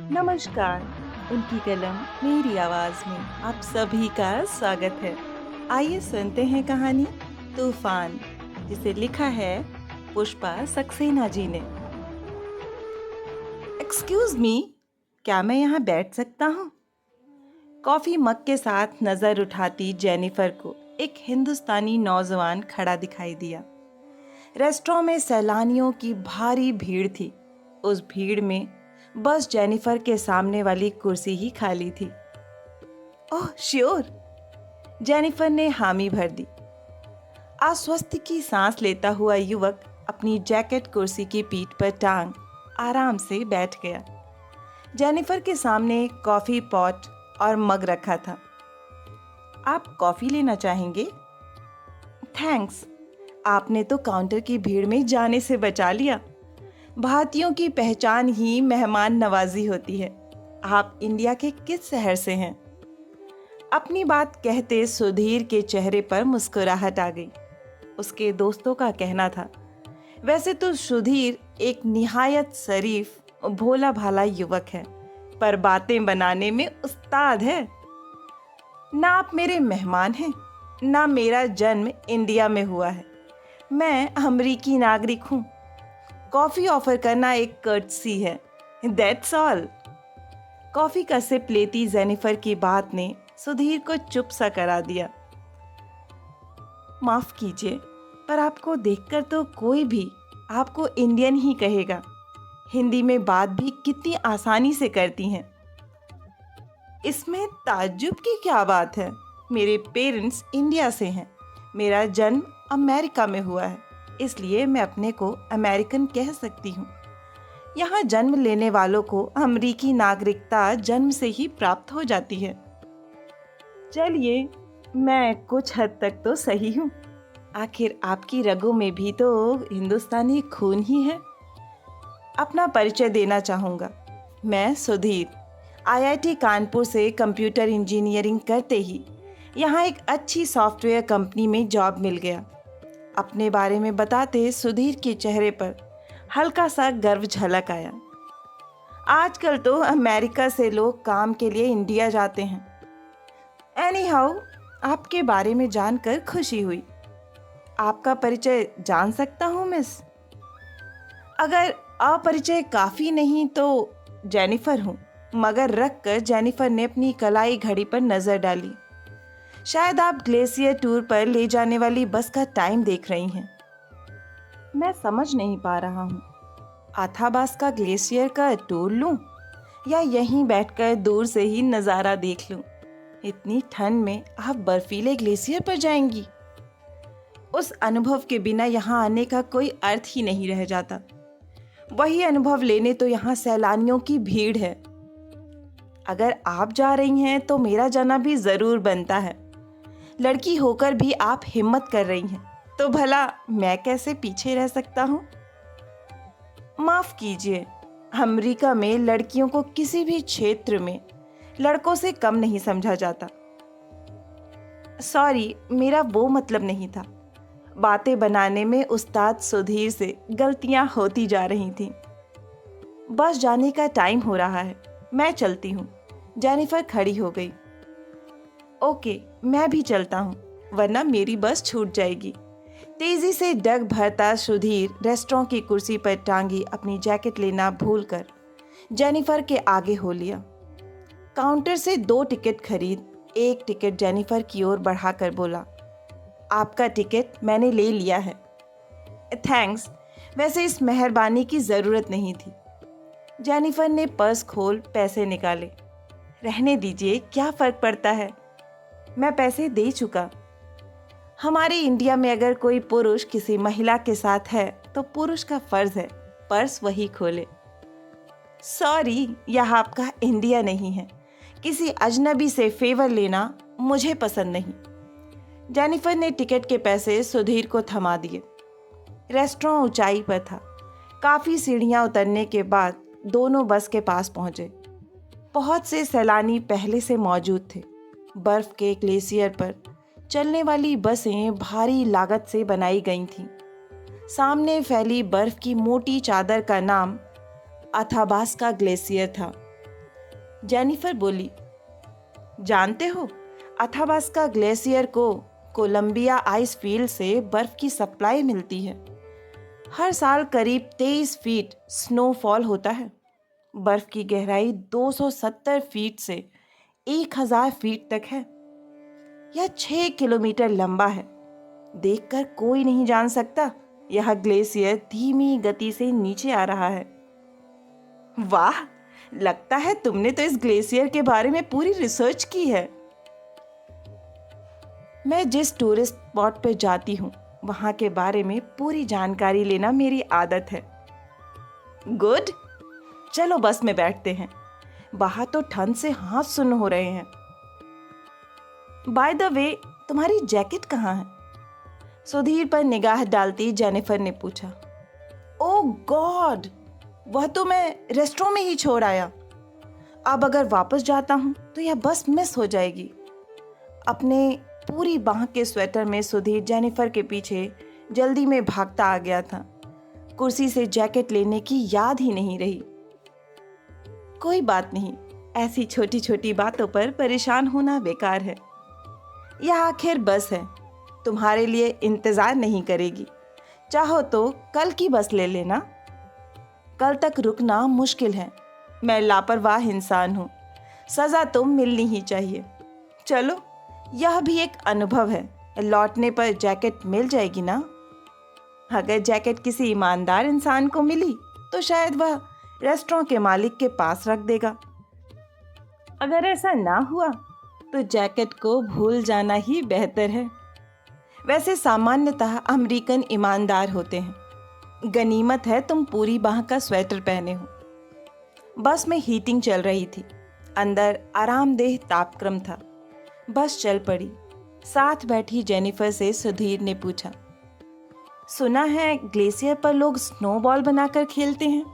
नमस्कार। उनकी कलम मेरी आवाज में आप सभी का स्वागत है। आइए सुनते हैं कहानी तूफान, जिसे लिखा है पुष्पा सक्सेना जी ने। एक्सक्यूज मी, क्या मैं यहाँ बैठ सकता हूँ? कॉफी मग के साथ नजर उठाती जेनिफर को एक हिंदुस्तानी नौजवान खड़ा दिखाई दिया। रेस्टोरेंट में सैलानियों की भारी भीड़ थी। उस भीड़ में बस जेनिफर के सामने वाली कुर्सी ही खाली थी। ओह श्योर, जेनिफर ने हामी भर दी। आश्वस्त की सांस लेता हुआ युवक अपनी जैकेट कुर्सी की पीठ पर टांग आराम से बैठ गया। जेनिफर के सामने कॉफी पॉट और मग रखा था। आप कॉफी लेना चाहेंगे? थैंक्स, आपने तो काउंटर की भीड़ में जाने से बचा लिया। भारतीयों की पहचान ही मेहमान नवाजी होती है। आप इंडिया के किस शहर से हैं? अपनी बात कहते सुधीर के चेहरे पर मुस्कुराहट आ गई। उसके दोस्तों का कहना था, वैसे तो सुधीर एक निहायत शरीफ भोला भाला युवक है, पर बातें बनाने में उस्ताद है। ना आप मेरे मेहमान हैं, ना मेरा जन्म इंडिया में हुआ है। मैं अमरीकी नागरिक हूँ। कॉफी ऑफर करना एक कर्टसी है, दैट्स ऑल। कॉफी का सिप लेती जेनिफर की बात ने सुधीर को चुप सा करा दिया। माफ कीजिए, पर आपको देखकर तो कोई भी आपको इंडियन ही कहेगा। हिंदी में बात भी कितनी आसानी से करती हैं। इसमें ताज्जुब की क्या बात है? मेरे पेरेंट्स इंडिया से हैं। मेरा जन्म अमेरिका में हुआ है, इसलिए मैं अपने को अमेरिकन कह सकती हूँ। यहाँ जन्म लेने वालों को अमेरिकी नागरिकता जन्म से ही प्राप्त हो जाती है। चलिए, मैं कुछ हद तक तो सही हूँ। आखिर आपकी रगों में भी तो हिंदुस्तानी खून ही है। अपना परिचय देना चाहूँगा। मैं सुधीर, आईआईटी कानपुर से कंप्यूटर इंजीनियरिंग करते ही यहाँ एक अच्छी सॉफ्टवेयर कंपनी में जॉब मिल गया। अपने बारे में बताते सुधीर के चेहरे पर हल्का सा गर्व झलक आया। आजकल तो अमेरिका से लोग काम के लिए इंडिया जाते हैं। एनीहाउ, आपके बारे में जानकर खुशी हुई। आपका परिचय जान सकता हूँ मिस? अगर अपरिचय काफ़ी नहीं तो जेनिफर हूँ, मगर रख कर जेनिफर ने अपनी कलाई घड़ी पर नज़र डाली। शायद आप ग्लेशियर टूर पर ले जाने वाली बस का टाइम देख रही हैं। मैं समझ नहीं पा रहा हूँ। अथाबास का ग्लेशियर का टूर लूँ या यहीं बैठकर दूर से ही नज़ारा देख लूँ? इतनी ठंड में आप बर्फीले ग्लेशियर पर जाएंगी? उस अनुभव के बिना यहाँ आने का कोई अर्थ ही नहीं रह जाता। वही अनुभव लेने तो यहाँ सैलानियों की भीड़ है। अगर आप जा रही हैं तो मेरा जाना भी ज़रूर बनता है। लड़की होकर भी आप हिम्मत कर रही हैं, तो भला मैं कैसे पीछे रह सकता हूँ? माफ़ कीजिए, अमेरिका में लड़कियों को किसी भी क्षेत्र में लड़कों से कम नहीं समझा जाता। सॉरी, मेरा वो मतलब नहीं था। बातें बनाने में उस्ताद सुधीर से गलतियां होती जा रही थीं। बस जाने का टाइम हो रहा है, मैं चलती हूँ। जेनिफर खड़ी हो गई। ओके, मैं भी चलता हूँ, वरना मेरी बस छूट जाएगी। तेजी से डग भरता सुधीर रेस्टोरेंट की कुर्सी पर टांगी अपनी जैकेट लेना भूलकर जेनिफर के आगे हो लिया। काउंटर से 2 टिकट खरीद एक टिकट जेनिफर की ओर बढ़ाकर बोला, आपका टिकट मैंने ले लिया है। थैंक्स, वैसे इस मेहरबानी की ज़रूरत नहीं थी। जेनिफर ने पर्स खोल पैसे निकाले। रहने दीजिए, क्या फ़र्क पड़ता है, मैं पैसे दे चुका। हमारे इंडिया में अगर कोई पुरुष किसी महिला के साथ है तो पुरुष का फ़र्ज़ है पर्स वही खोले। सॉरी, यह आपका इंडिया नहीं है। किसी अजनबी से फेवर लेना मुझे पसंद नहीं। जेनिफर ने टिकट के पैसे सुधीर को थमा दिए। रेस्टोरेंट ऊंचाई पर था। काफ़ी सीढ़ियां उतरने के बाद दोनों बस के पास पहुंचे। बहुत से सैलानी पहले से मौजूद थे। बर्फ़ के ग्लेशियर पर चलने वाली बसें भारी लागत से बनाई गई थीं। सामने फैली बर्फ़ की मोटी चादर का नाम अथाबास्का ग्लेशियर था। जेनिफर बोली, जानते हो, अथाबास्का ग्लेशियर को कोलंबिया आइस फील्ड से बर्फ की सप्लाई मिलती है। हर साल करीब 23 फीट स्नोफॉल होता है। बर्फ की गहराई 270 फीट से 1000 फीट तक है। यह 6 किलोमीटर लंबा है। देखकर कोई नहीं जान सकता यह ग्लेशियर धीमी गति से नीचे आ रहा है। वाह, लगता है तुमने तो इस ग्लेशियर के बारे में पूरी रिसर्च की है। मैं जिस टूरिस्ट स्पॉट पर जाती हूँ वहां के बारे में पूरी जानकारी लेना मेरी आदत है। गुड, चलो बस में बैठते हैं। बाहर तो ठंड से हाथ सुन्न हो रहे हैं। बाय द वे, तुम्हारी जैकेट कहाँ है? सुधीर पर निगाह डालती जेनिफर ने पूछा। ओह गॉड, वह तो मैं रेस्टोरेंट में ही छोड़ आया। अब अगर वापस जाता हूं तो यह बस मिस हो जाएगी। अपने पूरी बांह के स्वेटर में सुधीर जेनिफर के पीछे जल्दी में भागता आ गया था। कुर्सी से जैकेट लेने की याद ही नहीं रही। कोई बात नहीं, ऐसी छोटी छोटी बातों पर परेशान होना बेकार है। यह आखिर बस है, तुम्हारे लिए इंतजार नहीं करेगी। चाहो तो कल की बस ले लेना। कल तक रुकना मुश्किल है। मैं लापरवाह इंसान हूँ, सजा तो मिलनी ही चाहिए। चलो, यह भी एक अनुभव है। लौटने पर जैकेट मिल जाएगी ना? अगर जैकेट किसी ईमानदार इंसान को मिली तो शायद वह रेस्टोरेंट के मालिक के पास रख देगा। अगर ऐसा ना हुआ तो जैकेट को भूल जाना ही बेहतर है। वैसे सामान्यतः अमेरिकन ईमानदार होते हैं। गनीमत है तुम पूरी बाह का स्वेटर पहने हो। बस में हीटिंग चल रही थी। अंदर आरामदेह तापक्रम था। बस चल पड़ी। साथ बैठी जेनिफर से सुधीर ने पूछा, सुना है ग्लेशियर पर लोग स्नोबॉल बनाकर खेलते हैं,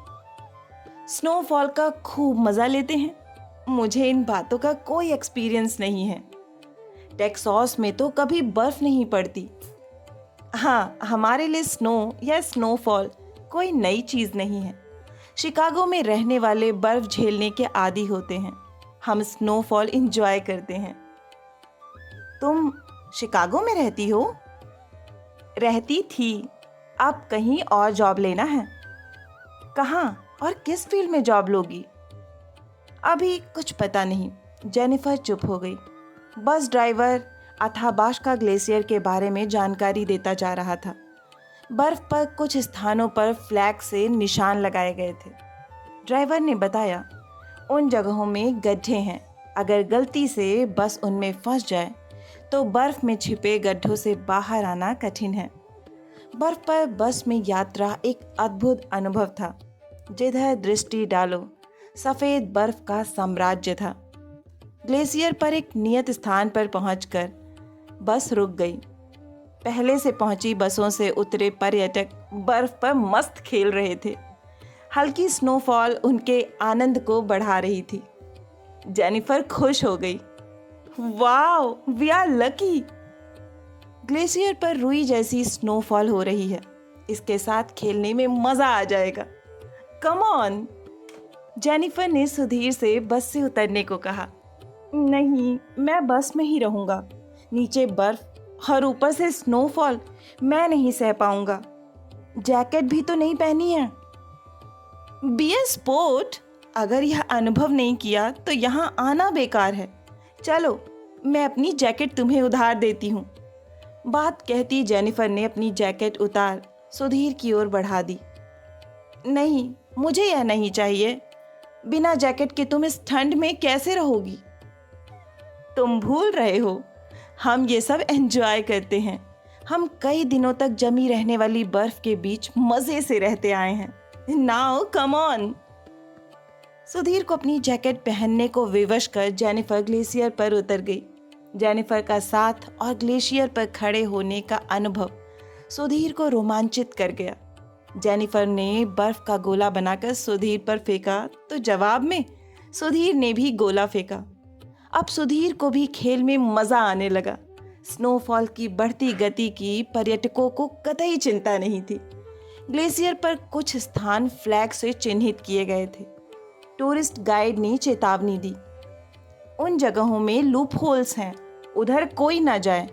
स्नोफॉल का खूब मजा लेते हैं। मुझे इन बातों का कोई एक्सपीरियंस नहीं है। टेक्सास में तो कभी बर्फ नहीं पड़ती। हाँ, हमारे लिए स्नो या स्नोफॉल कोई नई चीज नहीं है। शिकागो में रहने वाले बर्फ झेलने के आदी होते हैं। हम स्नोफॉल एंजॉय करते हैं। तुम शिकागो में रहती हो? रहती थी, अब कहीं और जॉब लेना है। कहाँ और किस फील्ड में जॉब लोगी? अभी कुछ पता नहीं। जेनिफर चुप हो गई। बस ड्राइवर अथाबास्का ग्लेशियर के बारे में जानकारी देता जा रहा था। बर्फ पर कुछ स्थानों पर फ्लैग से निशान लगाए गए थे। ड्राइवर ने बताया, उन जगहों में गड्ढे हैं। अगर गलती से बस उनमें फंस जाए तो बर्फ में छिपे गड्ढों से बाहर आना कठिन है। बर्फ पर बस में यात्रा एक अद्भुत अनुभव था। जिधर दृष्टि डालो सफ़ेद बर्फ का साम्राज्य था। ग्लेशियर पर एक नियत स्थान पर पहुंचकर बस रुक गई। पहले से पहुंची बसों से उतरे पर्यटक बर्फ पर मस्त खेल रहे थे। हल्की स्नोफॉल उनके आनंद को बढ़ा रही थी। जेनिफर खुश हो गई। Wow, we are lucky. Glacier पर रुई जैसी स्नोफॉल हो रही है। इसके साथ खेलने में मजा आ जाएगा। Come on. जेनिफर ने सुधीर से बस से उतरने को कहा। नहीं, मैं बस में ही रहूंगा। नीचे बर्फ और ऊपर से स्नोफॉल मैं नहीं सह पाऊंगा। जैकेट भी तो नहीं पहनी है। B a sport. अगर यह अनुभव नहीं किया तो यहाँ आना बेकार है। चलो, मैं अपनी जैकेट तुम्हें उधार देती हूँ। बात कहती जेनिफर ने अपनी जैकेट उतार सुधीर की ओर बढ़ा दी। नहीं, मुझे यह नहीं चाहिए। बिना जैकेट के तुम इस ठंड में कैसे रहोगी? तुम भूल रहे हो, हम ये सब एंजॉय करते हैं। हम कई दिनों तक जमी रहने वाली बर्फ के बीच मजे से रहते आए हैं। Now come on. सुधीर को अपनी जैकेट पहनने को विवश कर जेनिफर ग्लेशियर पर उतर गई। जेनिफर का साथ और ग्लेशियर पर खड़े होने का अनुभव सुधीर को रोमांचित कर गया। जेनिफर ने बर्फ का गोला बनाकर सुधीर पर फेंका तो जवाब में सुधीर ने भी गोला फेंका। अब सुधीर को भी खेल में मजा आने लगा। स्नोफॉल की बढ़ती गति की पर्यटकों को कतई चिंता नहीं थी। ग्लेशियर पर कुछ स्थान फ्लैग से चिन्हित किए गए थे। टूरिस्ट गाइड ने चेतावनी दी, उन जगहों में लूप होल्स हैं, उधर कोई ना जाए।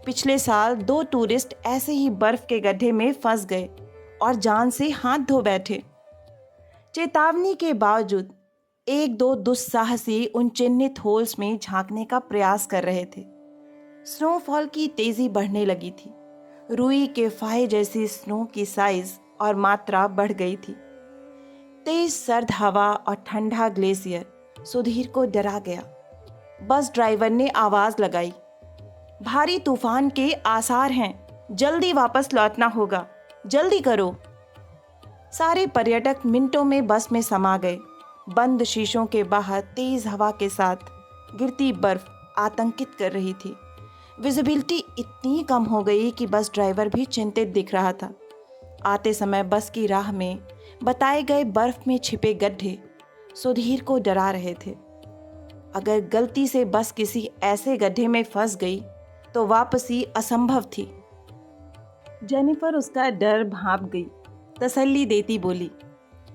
पिछले साल 2 टूरिस्ट ऐसे ही बर्फ के गड्ढे में फंस गए और जान से हाथ धो बैठे। चेतावनी के बावजूद 1-2 दुस्साहसी उन चिन्हित होल्स में झांकने का प्रयास कर रहे थे। स्नोफॉल की तेजी बढ़ने लगी थी। रुई के फाहे जैसी स्नो की साइज और मात्रा बढ़ गई थी। तेज सर्द हवा और ठंडा ग्लेशियर सुधीर को डरा गया। बस ड्राइवर ने आवाज लगाई, भारी तूफान के आसार हैं, जल्दी वापस लौटना होगा, जल्दी करो। सारे पर्यटक मिनटों में बस में समा गए। बंद शीशों के बाहर तेज हवा के साथ गिरती बर्फ आतंकित कर रही थी। विजिबिलिटी इतनी कम हो गई कि बस ड्राइवर भी चिंतित दिख रहा था। आते समय बस की राह में बताए गए बर्फ में छिपे गड्ढे सुधीर को डरा रहे थे। अगर गलती से बस किसी ऐसे गड्ढे में फंस गई तो वापसी असंभव थी। जेनिफर उसका डर भांप गई, तसल्ली देती बोली,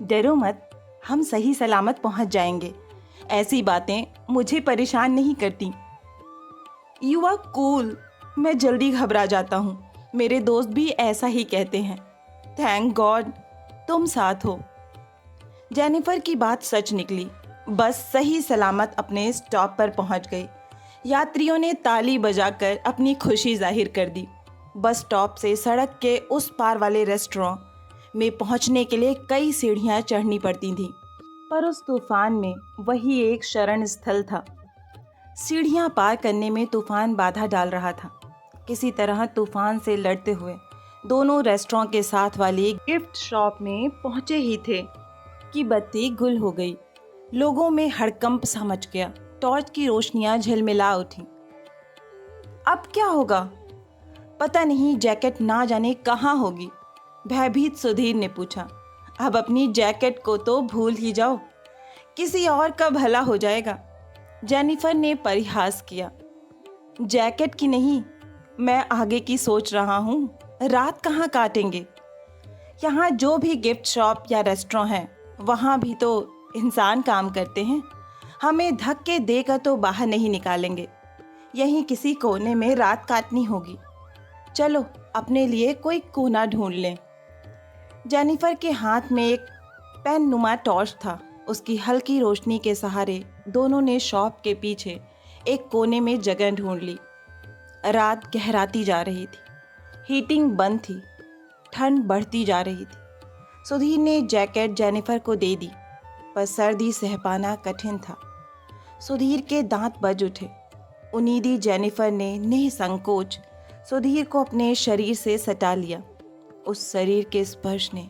डरो मत, हम सही सलामत पहुंच जाएंगे। ऐसी बातें मुझे परेशान नहीं करती। You are cool. मैं जल्दी घबरा जाता हूँ, मेरे दोस्त भी ऐसा ही कहते हैं। थैंक गॉड तुम साथ हो। जेनिफर की बात सच निकली। बस सही सलामत अपने स्टॉप पर पहुंच गई। यात्रियों ने ताली बजाकर अपनी खुशी जाहिर कर दी। बस स्टॉप से सड़क के उस पार वाले रेस्टोरेंट में पहुंचने के लिए कई सीढ़ियां चढ़नी पड़ती थीं, पर उस तूफान में वही एक शरण स्थल था। सीढ़ियां पार करने में तूफान बाधा डाल रहा था। किसी तरह तूफान से लड़ते हुए दोनों रेस्टोरेंट के साथ वाली गिफ्ट शॉप में पहुंचे ही थे कि बत्ती गुल हो गई। लोगों में हड़कंप सा मच गया। टॉर्च की रोशनियां झिलमिला उठी। अब क्या होगा? पता नहीं, जैकेट ना जाने कहाँ होगी। भयभीत सुधीर ने पूछा। अब अपनी जैकेट को तो भूल ही जाओ, किसी और का भला हो जाएगा। जेनिफर ने परिहास किया। जैकेट की नहीं, मैं आगे की सोच रहा हूँ। रात कहाँ काटेंगे? यहाँ जो भी गिफ्ट शॉप या रेस्टोरेंट है वहाँ भी तो इंसान काम करते हैं। हमें धक्के देकर तो बाहर नहीं निकालेंगे। यहीं किसी कोने में रात काटनी होगी। चलो अपने लिए कोई कोना ढूंढ लें। जेनिफर के हाथ में एक पेन नुमा टॉर्च था। उसकी हल्की रोशनी के सहारे दोनों ने शॉप के पीछे एक कोने में जगह ढूंढ ली। रात गहराती जा रही थी। हीटिंग बंद थी। ठंड बढ़ती जा रही थी। सुधीर ने जैकेट जेनिफर को दे दी, पर सर्दी सह पाना कठिन था। सुधीर के दांत बज उठे। उनीदी जेनिफर ने निसंकोच सुधीर को अपने शरीर से सटा लिया। उस शरीर के स्पर्श ने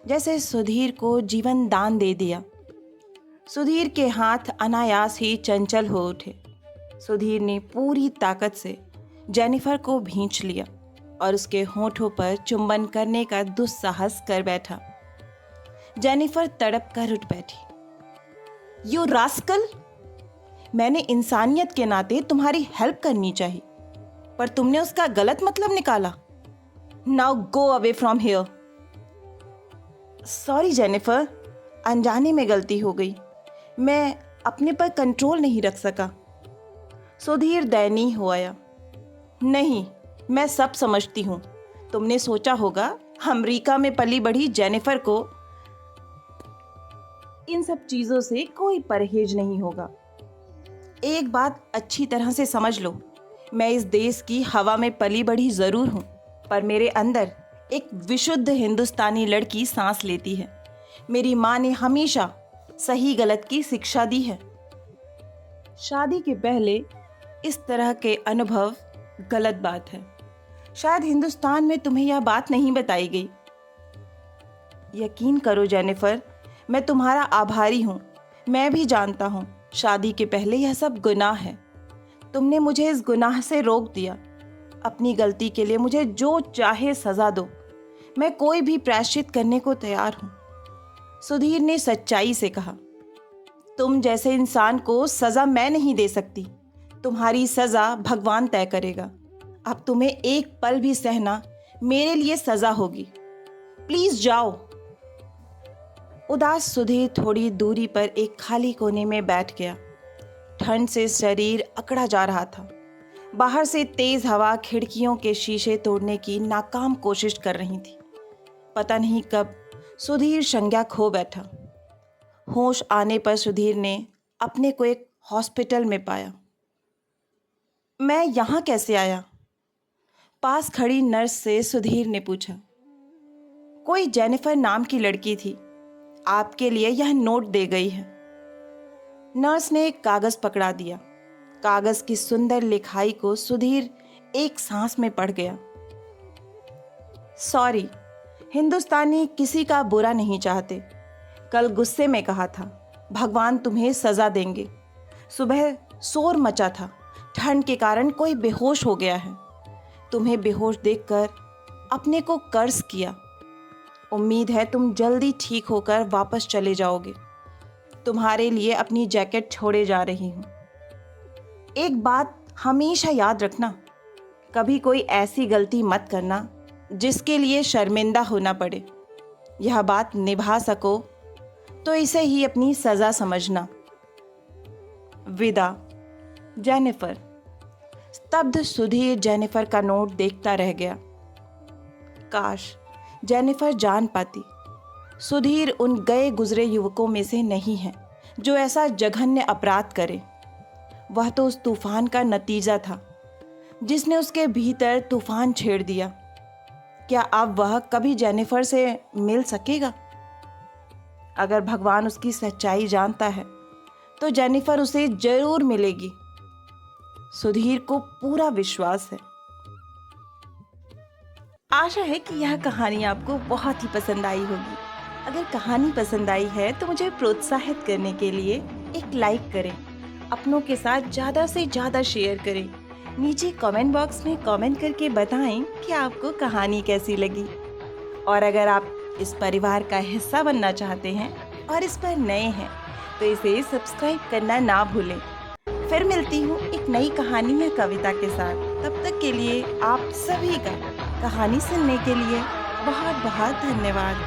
जैसे सुधीर को जीवन दान दे दिया। सुधीर के हाथ अनायास ही चंचल हो उठे। सुधीर ने पूरी ताकत से जेनिफर को भींच लिया और उसके होठों पर चुंबन करने का दुस्साहस कर बैठा। जेनिफर तड़प कर उठ बैठी। You rascal! मैंने इंसानियत के नाते तुम्हारी हेल्प करनी चाहिए, पर तुमने उसका गलत मतलब निकाला। Now go away from here. Sorry Jennifer, अनजाने में गलती हो गई। मैं अपने पर कंट्रोल नहीं रख सका। सुधीर दयनीय हो आया। नहीं, मैं सब समझती हूँ। तुमने सोचा होगा अमेरिका में पली बढ़ी जेनिफर को इन सब चीज़ों से कोई परहेज नहीं होगा। एक बात अच्छी तरह से समझ लो, मैं इस देश की हवा में पली बढ़ी ज़रूर हूँ, पर मेरे अंदर एक विशुद्ध हिंदुस्तानी लड़की सांस लेती है। मेरी माँ ने हमेशा सही गलत की शिक्षा दी है। शादी के पहले इस तरह के अनुभव गलत बात है। शायद हिंदुस्तान में तुम्हें यह बात नहीं बताई गई। यकीन करो जेनिफर, मैं तुम्हारा आभारी हूँ। मैं भी जानता हूँ शादी के पहले यह सब गुनाह है। तुमने मुझे इस गुनाह से रोक दिया। अपनी गलती के लिए मुझे जो चाहे सजा दो, मैं कोई भी प्रायश्चित करने को तैयार हूँ। सुधीर ने सच्चाई से कहा। तुम जैसे इंसान को सजा मैं नहीं दे सकती। तुम्हारी सजा भगवान तय करेगा। अब तुम्हें एक पल भी सहना मेरे लिए सजा होगी। प्लीज जाओ। उदास सुधीर थोड़ी दूरी पर एक खाली कोने में बैठ गया। ठंड से शरीर अकड़ा जा रहा था। बाहर से तेज हवा खिड़कियों के शीशे तोड़ने की नाकाम कोशिश कर रही थी। पता नहीं कब सुधीर संज्ञा खो बैठा। होश आने पर सुधीर ने अपने को एक हॉस्पिटल में पाया। मैं यहाँ कैसे आया? पास खड़ी नर्स से सुधीर ने पूछा। कोई जेनिफर नाम की लड़की थी, आपके लिए यह नोट दे गई है। नर्स ने एक कागज पकड़ा दिया। कागज की सुंदर लिखाई को सुधीर एक सांस में पढ़ गया। सॉरी, हिंदुस्तानी किसी का बुरा नहीं चाहते। कल गुस्से में कहा था, भगवान तुम्हें सजा देंगे। सुबह शोर मचा था, ठंड के कारण कोई बेहोश हो गया है। तुम्हें बेहोश देखकर अपने को कर्ज किया। उम्मीद है तुम जल्दी ठीक होकर वापस चले जाओगे। तुम्हारे लिए अपनी जैकेट छोड़े जा रही हूँ। एक बात हमेशा याद रखना, कभी कोई ऐसी गलती मत करना जिसके लिए शर्मिंदा होना पड़े। यह बात निभा सको तो इसे ही अपनी सज़ा समझना। विदा, जेनिफर। स्तब्ध सुधीर जेनिफर का नोट देखता रह गया। काश जेनिफर जान पाती। सुधीर उन गए गुजरे युवकों में से नहीं है जो ऐसा जघन्य अपराध करे। वह तो उस तूफान का नतीजा था जिसने उसके भीतर तूफान छेड़ दिया। क्या अब वह कभी जेनिफर से मिल सकेगा? अगर भगवान उसकी सच्चाई जानता है तो जेनिफर उसे जरूर मिलेगी। सुधीर को पूरा विश्वास है। आशा है कि यह कहानी आपको बहुत ही पसंद आई होगी। अगर कहानी पसंद आई है तो मुझे प्रोत्साहित करने के लिए एक लाइक करें, अपनों के साथ ज़्यादा से ज़्यादा शेयर करें। नीचे कमेंट बॉक्स में कमेंट करके बताएं कि आपको कहानी कैसी लगी। और अगर आप इस परिवार का हिस्सा बनना चाहते हैं और इस पर नए हैं तो इसे सब्सक्राइब करना ना भूलें। फिर मिलती हूँ एक नई कहानी या कविता के साथ। तब तक के लिए आप सभी का कहानी सुनने के लिए बहुत बहुत धन्यवाद।